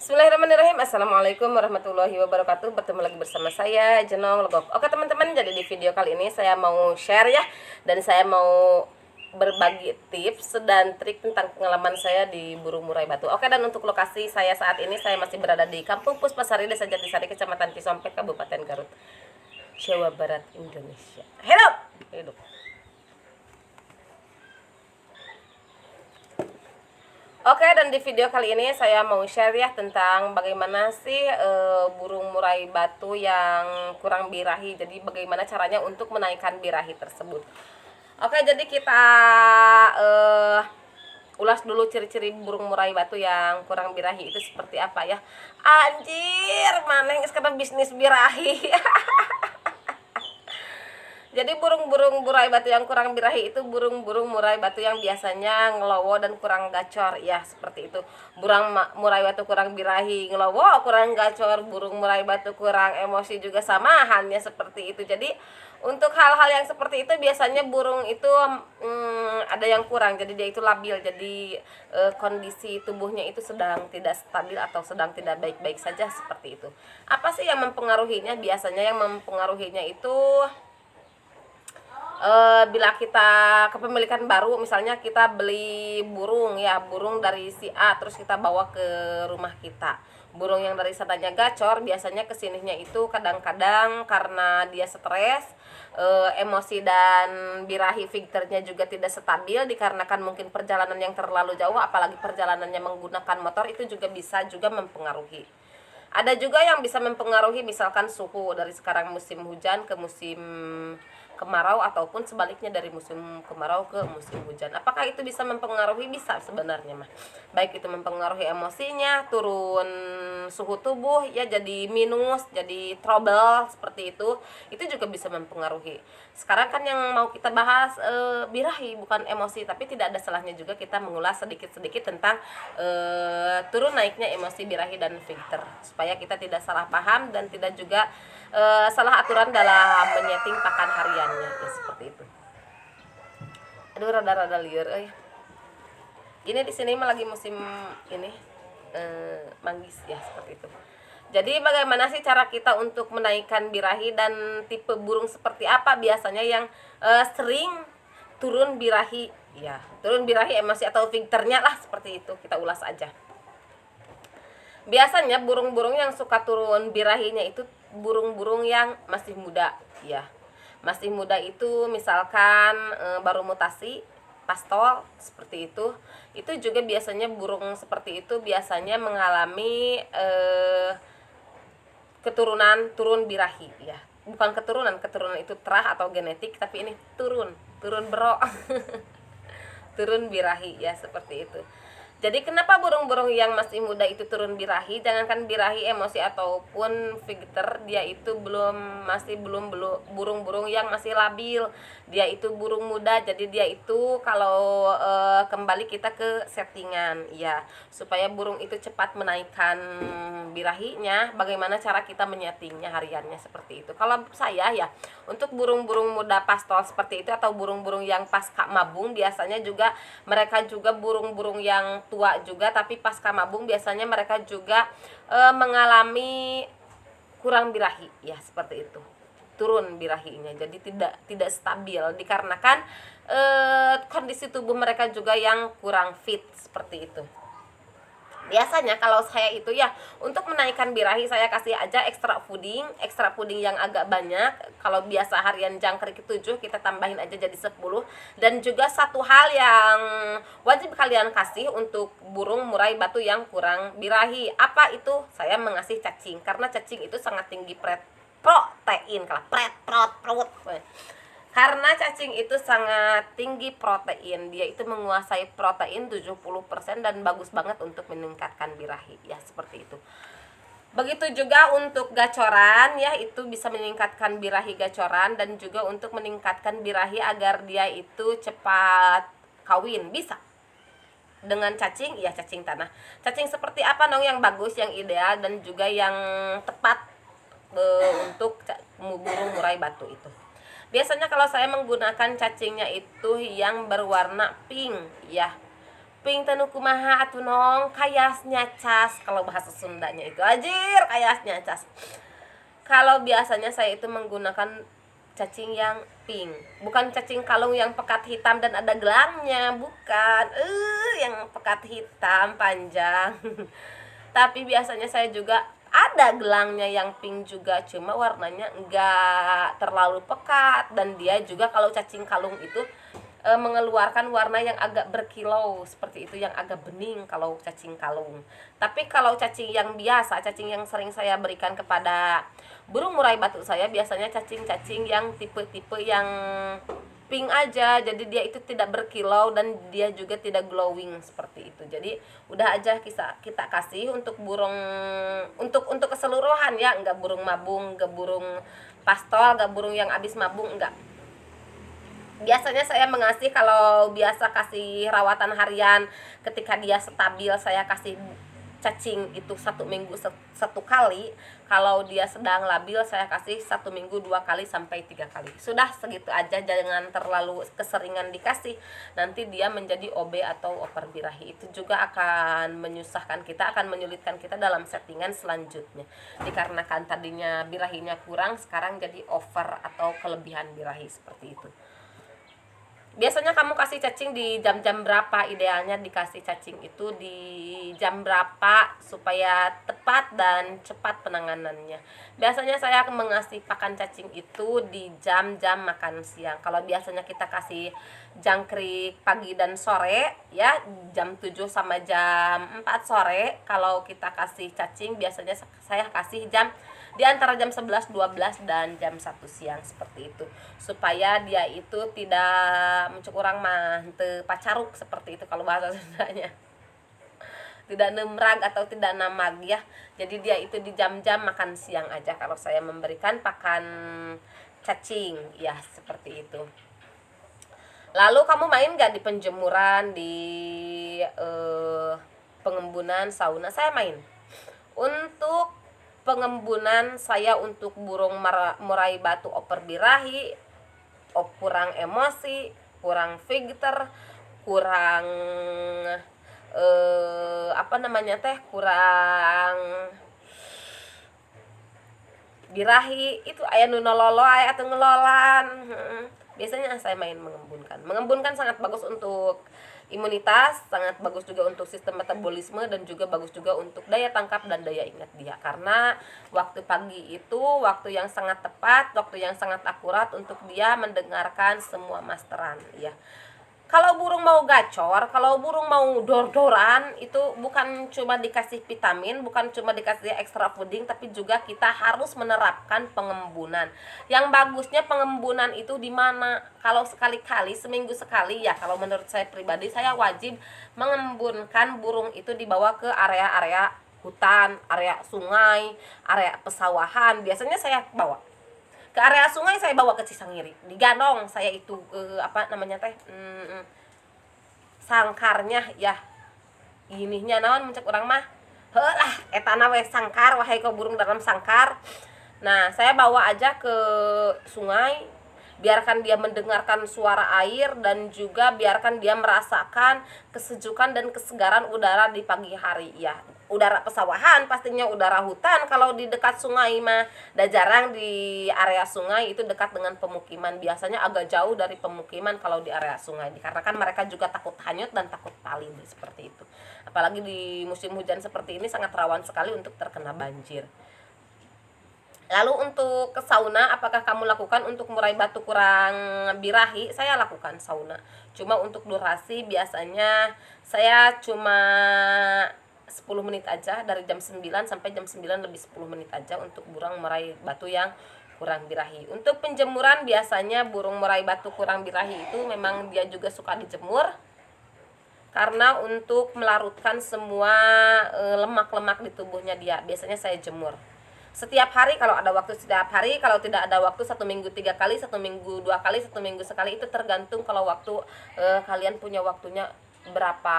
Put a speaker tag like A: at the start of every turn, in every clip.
A: Bismillahirrahmanirrahim. Assalamualaikum warahmatullahi wabarakatuh. Bertemu lagi bersama saya Jenong Legok. Oke teman-teman, jadi di video kali ini saya mau share ya, dan saya mau berbagi tips dan trik tentang pengalaman saya di burung murai batu. Oke, dan untuk lokasi saya saat ini, saya masih berada di Kampung Puspasari, Desa Jatisari, Kecamatan Cisompet, Kabupaten Garut, Jawa Barat, Indonesia. Hidup. Oke, dan di video kali ini saya mau share ya tentang bagaimana sih burung murai batu yang kurang birahi. Jadi bagaimana caranya untuk menaikkan birahi tersebut. Oke, jadi kita ulas dulu ciri-ciri burung murai batu yang kurang birahi itu seperti apa ya. Anjir, maneh sekarang bisnis birahi. Jadi burung-burung murai batu yang kurang birahi itu burung-burung murai batu yang biasanya ngelowo dan kurang gacor ya, seperti itu. Burung murai batu kurang birahi, ngelowo, kurang gacor, burung murai batu kurang emosi juga sama halnya seperti itu. Jadi untuk hal-hal yang seperti itu biasanya burung itu ada yang kurang, jadi dia itu labil. Jadi kondisi tubuhnya itu sedang tidak stabil atau sedang tidak baik-baik saja seperti itu. Apa sih yang mempengaruhinya? Biasanya yang mempengaruhinya itu bila kita kepemilikan baru, misalnya kita beli burung ya, burung dari si A terus kita bawa ke rumah kita. Burung yang dari sananya gacor, biasanya kesininya itu kadang-kadang karena dia stres, emosi dan birahi fikternya juga tidak stabil, dikarenakan mungkin perjalanan yang terlalu jauh, apalagi perjalanannya menggunakan motor, itu juga bisa juga mempengaruhi. Ada juga yang bisa mempengaruhi, misalkan suhu dari sekarang musim hujan ke musim kemarau, ataupun sebaliknya dari musim kemarau ke musim hujan. Apakah itu bisa mempengaruhi? Bisa sebenarnya mah. Baik itu mempengaruhi emosinya, turun suhu tubuh ya, jadi minus, jadi trouble seperti itu. Itu juga bisa mempengaruhi. Sekarang kan yang mau kita bahas birahi, bukan emosi, tapi tidak ada salahnya juga kita mengulas sedikit-sedikit tentang turun naiknya emosi, birahi dan filter, supaya kita tidak salah paham dan tidak juga salah aturan dalam menyeting pakan hariannya ya, seperti itu. Aduh, rada-rada liar ini di sini mah lagi musim ini manggis ya, seperti itu. Jadi bagaimana sih cara kita untuk menaikkan birahi, dan tipe burung seperti apa biasanya yang sering turun birahi ya, turun birahi emosi atau filternya lah, seperti itu. Kita ulas aja. Biasanya burung-burung yang suka turun birahinya itu burung-burung yang masih muda ya. Masih muda itu misalkan baru mutasi, pastol seperti itu. Itu juga biasanya burung seperti itu biasanya mengalami keturunan turun birahi ya. Bukan keturunan itu terah atau genetik, tapi ini turun bro. Turun birahi ya, seperti itu. Jadi kenapa burung-burung yang masih muda itu turun birahi? Jangankan birahi, emosi ataupun filter, dia itu masih belum burung-burung yang masih labil. Dia itu burung muda, jadi dia itu kalau kembali kita ke settingan ya, supaya burung itu cepat menaikkan birahinya. Bagaimana cara kita menyetingnya hariannya, seperti itu. Kalau saya ya, untuk burung-burung muda pastol seperti itu, atau burung-burung yang pasca mabung, biasanya juga mereka juga burung-burung yang tua juga, tapi pasca mabung biasanya mereka juga mengalami kurang birahi ya, seperti itu. Turun birahinya, jadi tidak stabil, dikarenakan kondisi tubuh mereka juga yang kurang fit, seperti itu. Biasanya kalau saya itu ya, untuk menaikkan birahi saya kasih aja extra puding yang agak banyak. Kalau biasa harian jangkrik 7, kita tambahin aja jadi 10. Dan juga satu hal yang wajib kalian kasih untuk burung murai batu yang kurang birahi, apa itu? Saya mengasih cacing, karena cacing itu sangat tinggi protein, karena cacing itu sangat tinggi protein. Dia itu menguasai protein 70% dan bagus banget untuk meningkatkan birahi ya, seperti itu. Begitu juga untuk gacoran ya, itu bisa meningkatkan birahi gacoran, dan juga untuk meningkatkan birahi agar dia itu cepat kawin, bisa dengan cacing ya, cacing tanah. Cacing seperti apa dong yang bagus, yang ideal, dan juga yang tepat untuk burung murai batu itu? Biasanya kalau saya menggunakan cacingnya itu yang berwarna pink ya, Ping tanu kumaha atuh nong, kayasnya cas kalau bahasa Sundanya itu anjir, kayasnya cas. Kalau biasanya saya itu menggunakan cacing yang pink, bukan cacing kalung yang pekat hitam dan ada gelangnya, bukan. Yang pekat hitam panjang. Tapi biasanya saya juga ada gelangnya yang pink juga, cuma warnanya enggak terlalu pekat, dan dia juga kalau cacing kalung itu mengeluarkan warna yang agak berkilau seperti itu, yang agak bening kalau cacing kalung. Tapi kalau cacing yang biasa, cacing yang sering saya berikan kepada burung murai batu saya, biasanya cacing-cacing yang tipe-tipe yang pink aja, jadi dia itu tidak berkilau dan dia juga tidak glowing seperti itu. Jadi udah aja kita kasih untuk burung, untuk keseluruhan ya, enggak burung mabung, enggak burung pastol, enggak burung yang habis mabung, enggak. Biasanya saya mengasih, kalau biasa kasih rawatan harian ketika dia stabil, saya kasih cacing itu 1 minggu satu kali. Kalau dia sedang labil, saya kasih 1 minggu 2 kali sampai 3 kali. Sudah segitu aja, jangan terlalu keseringan dikasih, nanti dia menjadi OB atau oper birahi. Itu juga akan menyusahkan kita, akan menyulitkan kita dalam settingan selanjutnya. Dikarenakan tadinya birahinya kurang, sekarang jadi over atau kelebihan birahi seperti itu. Biasanya kamu kasih cacing di jam-jam berapa? Idealnya dikasih cacing itu di jam berapa supaya tepat dan cepat penanganannya. Biasanya saya akan mengasih pakan cacing itu di jam-jam makan siang. Kalau biasanya kita kasih jangkrik pagi dan sore ya, jam 7 sama jam 4 sore. Kalau kita kasih cacing biasanya saya kasih di antara jam 11, 12 dan jam 1 siang seperti itu, supaya dia itu tidak mencuk urang mah teu pacaruk seperti itu kalau bahasa Sundanya, tidak nemrag atau tidak namag ya. Jadi dia itu di jam-jam makan siang aja kalau saya memberikan pakan cacing ya, seperti itu. Lalu kamu main gak di penjemuran, di pengembunan, sauna? Saya main. Untuk pengembunan saya untuk burung murai batu oper birahi, kurang emosi, kurang Victor, kurang kurang birahi, itu aya nu nololo aya atuh ngelolan. Biasanya saya main mengembunkan sangat bagus untuk imunitas, sangat bagus juga untuk sistem metabolisme, dan juga bagus juga untuk daya tangkap dan daya ingat dia, karena waktu pagi itu waktu yang sangat tepat, waktu yang sangat akurat untuk dia mendengarkan semua masteran ya. Kalau burung mau gacor, kalau burung mau dor-doran, itu bukan cuma dikasih vitamin, bukan cuma dikasih extra fooding, tapi juga kita harus menerapkan pengembunan. Yang bagusnya pengembunan itu di mana? Kalau sekali-kali, seminggu sekali ya, kalau menurut saya pribadi, saya wajib mengembunkan burung itu dibawa ke area-area hutan, area sungai, area pesawahan. Biasanya saya bawa ke area sungai, saya bawa ke Cisangiri, digandong saya itu sangkarnya ya, inihnya naon mencek orang mah, heulah etana we sangkar, wahai kau burung dalam sangkar. Nah, saya bawa aja ke sungai, biarkan dia mendengarkan suara air, dan juga biarkan dia merasakan kesejukan dan kesegaran udara di pagi hari ya. Udara pesawahan pastinya, udara hutan. Kalau di dekat sungai mah dah jarang, di area sungai itu dekat dengan pemukiman, biasanya agak jauh dari pemukiman kalau di area sungai, dikarenakan mereka juga takut hanyut dan takut palin seperti itu. Apalagi di musim hujan seperti ini sangat rawan sekali untuk terkena banjir. Lalu untuk ke sauna, apakah kamu lakukan untuk murai batu kurang birahi? Saya lakukan sauna, cuma untuk durasi biasanya saya cuma 10 menit aja, dari jam 9 sampai jam 9 lebih 10 menit aja untuk burung murai batu yang kurang birahi. Untuk penjemuran biasanya burung murai batu kurang birahi itu memang dia juga suka dijemur, karena untuk melarutkan semua lemak-lemak di tubuhnya dia. Biasanya saya jemur setiap hari kalau ada waktu, setiap hari. Kalau tidak ada waktu, 1 minggu 3 kali, 1 minggu 2 kali, 1 minggu sekali. Itu tergantung kalau waktu kalian punya waktunya berapa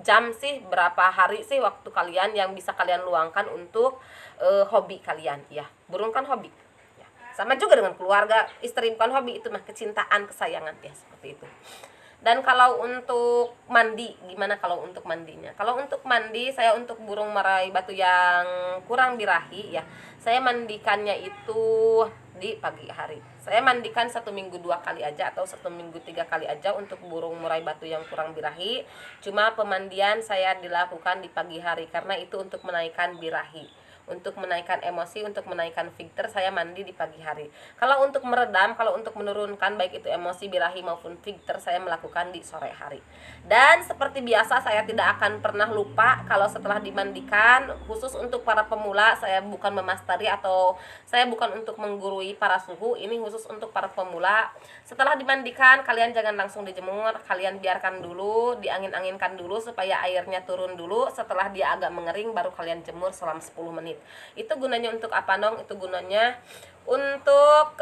A: jam sih, berapa hari sih waktu kalian yang bisa kalian luangkan untuk hobi kalian ya. Burung kan hobi ya. Sama juga dengan keluarga, istri bukan hobi, itu mah kecintaan, kesayangan ya, seperti itu. Dan kalau untuk mandi, gimana kalau untuk mandinya? Kalau untuk mandi, saya untuk burung murai batu yang kurang birahi ya, saya mandikannya itu di pagi hari. Saya mandikan 1 minggu 2 kali aja atau 1 minggu 3 kali aja untuk burung murai batu yang kurang birahi. Cuma pemandian saya dilakukan di pagi hari karena itu untuk menaikkan birahi, untuk menaikkan emosi, untuk menaikkan filter, saya mandi di pagi hari. Kalau untuk meredam, kalau untuk menurunkan baik itu emosi, birahi maupun filter, saya melakukan di sore hari. Dan seperti biasa, saya tidak akan pernah lupa kalau setelah dimandikan, khusus untuk para pemula, saya bukan memasteri atau saya bukan untuk menggurui para suhu, ini khusus untuk para pemula. Setelah dimandikan, kalian jangan langsung dijemur, kalian biarkan dulu, diangin-anginkan dulu supaya airnya turun dulu. Setelah dia agak mengering, baru kalian jemur selama 10 menit. Itu gunanya untuk apa dong? Itu gunanya untuk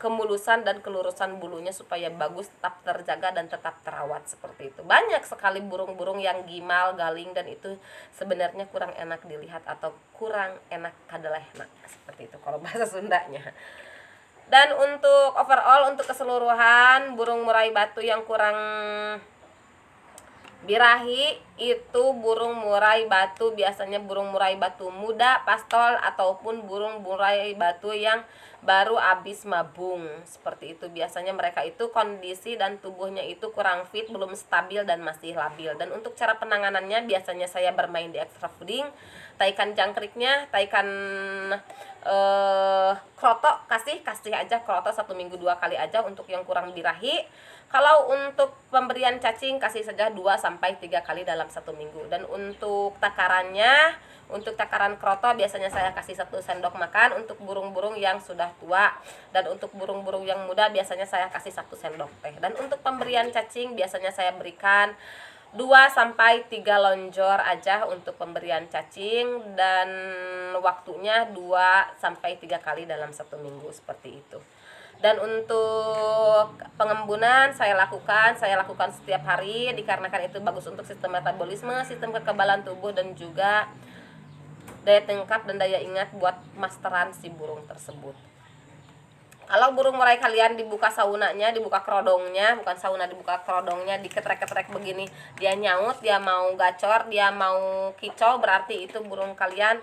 A: kemulusan dan kelurusan bulunya supaya bagus, tetap terjaga dan tetap terawat seperti itu. Banyak sekali burung-burung yang gimal, galing, dan itu sebenarnya kurang enak dilihat atau kurang enak kadelehna seperti itu kalau bahasa Sundanya. Dan untuk overall, untuk keseluruhan burung murai batu yang kurang birahi itu burung murai batu, biasanya burung murai batu muda, pastol, ataupun burung murai batu yang baru habis mabung. Seperti itu, biasanya mereka itu kondisi dan tubuhnya itu kurang fit, belum stabil dan masih labil. Dan untuk cara penanganannya, biasanya saya bermain di extra fooding, taikan jangkriknya, taikan kroto, kasih aja kroto 1 minggu 2 kali aja untuk yang kurang birahi. Kalau untuk pemberian cacing, kasih saja 2-3 kali dalam 1 minggu. Dan untuk takarannya, untuk takaran kroto biasanya saya kasih 1 sendok makan untuk burung-burung yang sudah tua. Dan untuk burung-burung yang muda biasanya saya kasih 1 sendok teh. Dan untuk pemberian cacing biasanya saya berikan 2-3 lonjor aja untuk pemberian cacing. Dan waktunya 2-3 kali dalam 1 minggu seperti itu. Dan untuk pengembunan saya lakukan setiap hari, dikarenakan itu bagus untuk sistem metabolisme, sistem kekebalan tubuh, dan juga daya tangkap dan daya ingat buat masteran si burung tersebut. Kalau burung murai kalian dibuka saunanya, dibuka kerodongnya, bukan sauna, dibuka kerodongnya, diketrek-ketrek begini, dia nyaut, dia mau gacor, dia mau kicau, berarti itu burung kalian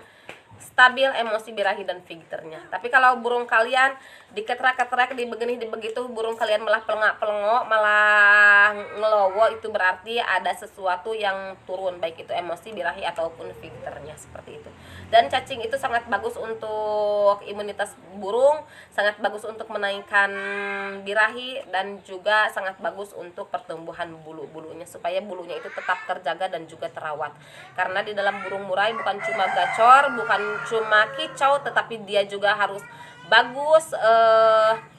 A: stabil emosi, birahi, dan filternya. Tapi kalau burung kalian diketrek-ketrek, dibegini, dibegitu, burung kalian malah pelengak-pelengok, malah ngelowo, itu berarti ada sesuatu yang turun, baik itu emosi, birahi, ataupun filternya seperti itu. Dan cacing itu sangat bagus untuk imunitas burung, sangat bagus untuk menaikkan birahi, dan juga sangat bagus untuk pertumbuhan bulu-bulunya supaya bulunya itu tetap terjaga dan juga terawat. Karena di dalam burung murai bukan cuma gacor, bukan cuma kicau, tetapi dia juga harus bagus,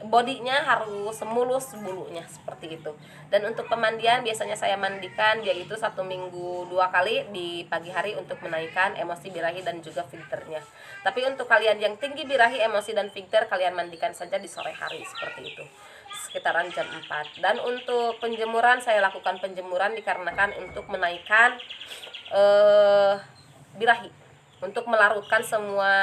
A: bodinya harus mulus bulunya seperti itu. Dan untuk pemandian biasanya saya mandikan yaitu 1 minggu 2 kali di pagi hari untuk menaikkan emosi, birahi, dan juga filternya. Tapi untuk kalian yang tinggi birahi, emosi, dan filter, kalian mandikan saja di sore hari seperti itu, sekitaran jam 4. Dan untuk penjemuran, saya lakukan penjemuran dikarenakan untuk menaikkan birahi, untuk melarutkan semua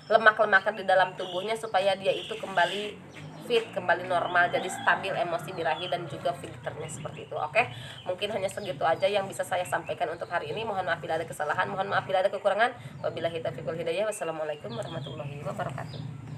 A: lemak-lemak di dalam tubuhnya supaya dia itu kembali fit, kembali normal, jadi stabil emosi, birahi, dan juga filternya seperti itu. Oke, mungkin hanya segitu aja yang bisa saya sampaikan untuk hari ini. Mohon maaf bila ada kesalahan, mohon maaf bila ada kekurangan. Wabillahi taufiq wal hidayah. Wassalamualaikum warahmatullahi wabarakatuh.